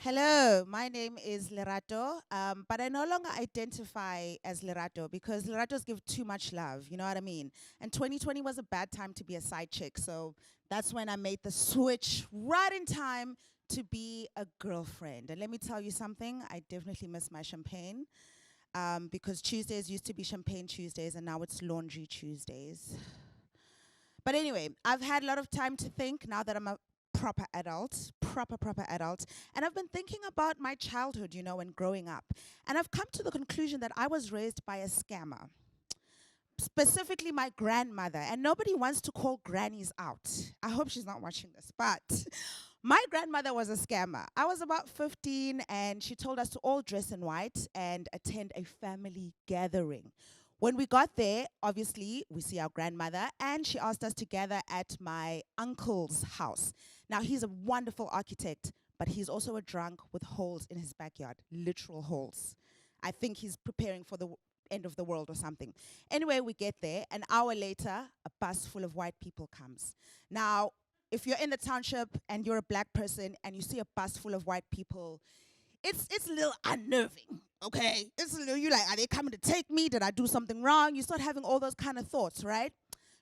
Hello, my name is Lerato, but I no longer identify as Lerato because Leratos give too much love, you know what I mean? And 2020 was a bad time to be a side chick, so that's when I made the switch right in time to be a girlfriend. And let me tell you something, I definitely miss my champagne because Tuesdays used to be Champagne Tuesdays and now it's Laundry Tuesdays. But anyway, I've had a lot of time to think now that I'm a proper adult. And I've been thinking about my childhood, and growing up. And I've come to the conclusion that I was raised by a scammer, specifically my grandmother. And nobody wants to call grannies out. I hope she's not watching this. But my grandmother was a scammer. I was about 15, and she told us to all dress in white and attend a family gathering. When we got there, obviously, we see our grandmother, and she asked us to gather at my uncle's house. Now, he's a wonderful architect, but he's also a drunk with holes in his backyard, literal holes. I think he's preparing for the end of the world or something. Anyway, we get there. An hour later, a bus full of white people comes. Now, if you're in the township and you're a black person and you see a bus full of white people, it's a little unnerving, okay? It's a little, you're like, are they coming to take me? Did I do something wrong? You start having all those kind of thoughts, right?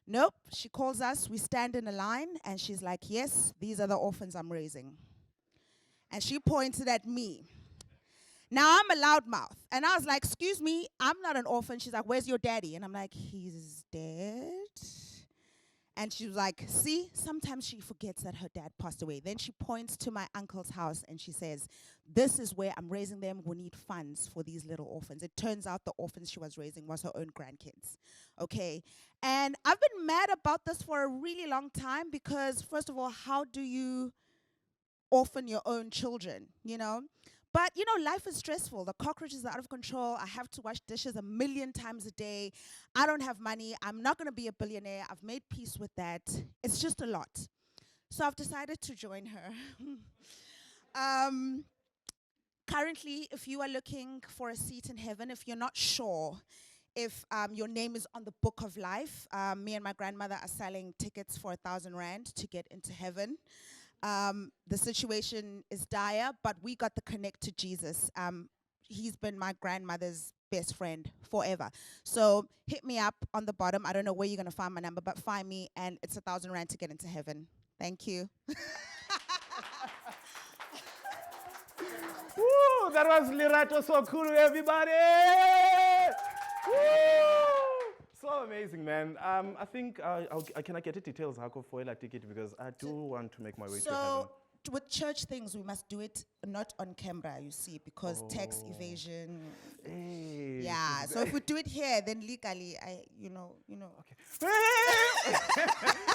Nope. She calls us, we stand in a line, and she's like, yes, these are the orphans I'm raising. And she pointed at me. Now, I'm a loudmouth. And I was like, excuse me, I'm not an orphan. She's like, where's your daddy? And I'm like, he's dead. And she was like, see, sometimes she forgets that her dad passed away. Then she points to my uncle's house and she says, this is where I'm raising them. We need funds for these little orphans. It turns out the orphans she was raising was her own grandkids. Okay. And I've been mad about this for a really long time because, first of all, how do you orphan your own children, But, life is stressful. The cockroaches are out of control. I have to wash dishes 1,000,000 times a day. I don't have money. I'm not going to be a billionaire. I've made peace with that. It's just a lot. So I've decided to join her. Currently, if you are looking for a seat in heaven, if you're not sure if your name is on the book of life, me and my grandmother are selling tickets for 1,000 Rand to get into heaven. The situation is dire, but we got the connect to Jesus. He's been my grandmother's best friend forever. So hit me up on the bottom. I don't know where you're going to find my number, but find me, and it's 1,000 Rand to get into heaven. Thank you. Woo! That was Lerato Sokhulu, everybody! Woo! So amazing, man. I think, can I get the details for a ticket because I do want to make my way to heaven. So with church things, we must do it not on camera, you see, because tax evasion. Hey, Yeah. So if we do it here, then legally, Okay.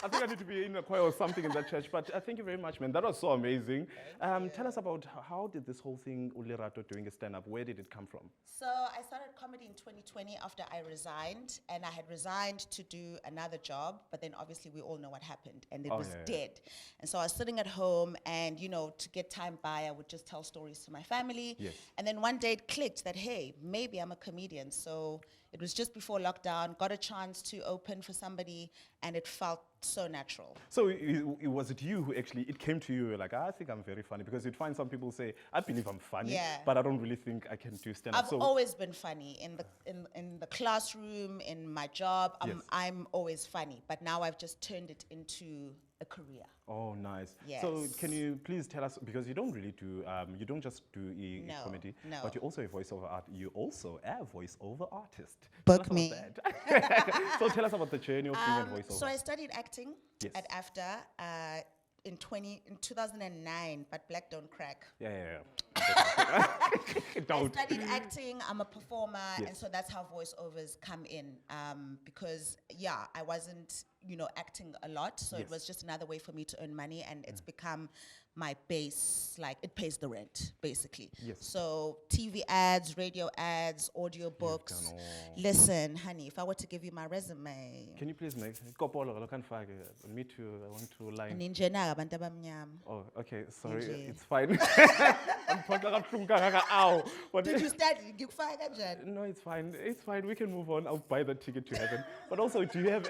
I think I need to be in a choir or something in that church. But thank you very much, man. That was so amazing. Tell us about how did this whole thing, Lerato doing a stand-up, where did it come from? So I started comedy in 2020 after I resigned, and I had resigned to do another job, but then obviously we all know what happened, and it was dead. And so I was sitting at home, and to get time by, I would just tell stories to my family. Yes. And then one day it clicked that, hey, maybe I'm a comedian. So it was just before lockdown, got a chance to open for somebody, and it felt so natural. So was it you who actually, it came to you, like, I think I'm very funny, because you'd find some people say, I believe I'm funny, but I don't really think I can do stand-up. I've always been funny in the classroom, in my job. I'm always funny, but now I've just turned it into a career. Oh, nice. Yes. So can you please tell us, because you don't really do, you don't just do comedy, but you're also a voiceover art. You also a voiceover artist. Book me. So tell us about the journey of being a voiceover. So I studied acting at AFDA in 2009, but black don't crack. Yeah. I studied acting, I'm a performer, and so that's how voiceovers come in. Because, I wasn't, acting a lot, so it was just another way for me to earn money, and it's become my base, like it pays the rent, basically. Yes. So TV ads, radio ads, audio books. Listen, honey, if I were to give you my resume. Can you please make me too, I want to line. Oh, okay, sorry, it's fine. Did you study? No, it's fine. We can move on. I'll buy the ticket to heaven. But also, do you have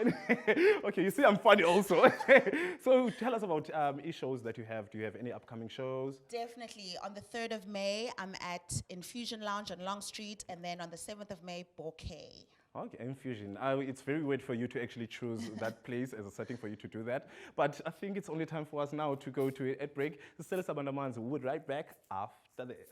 Okay, you see, I'm funny also. So tell us about shows that you have. Do you have any upcoming shows? Definitely. On the 3rd of May, I'm at Infusion Lounge on Long Street, and then on the 7th of May, Bouquet. Okay, Infusion. It's very weird for you to actually choose that place as a setting for you to do that. But I think it's only time for us now to go to a break. Still Sabandamans, we'll be right back after this.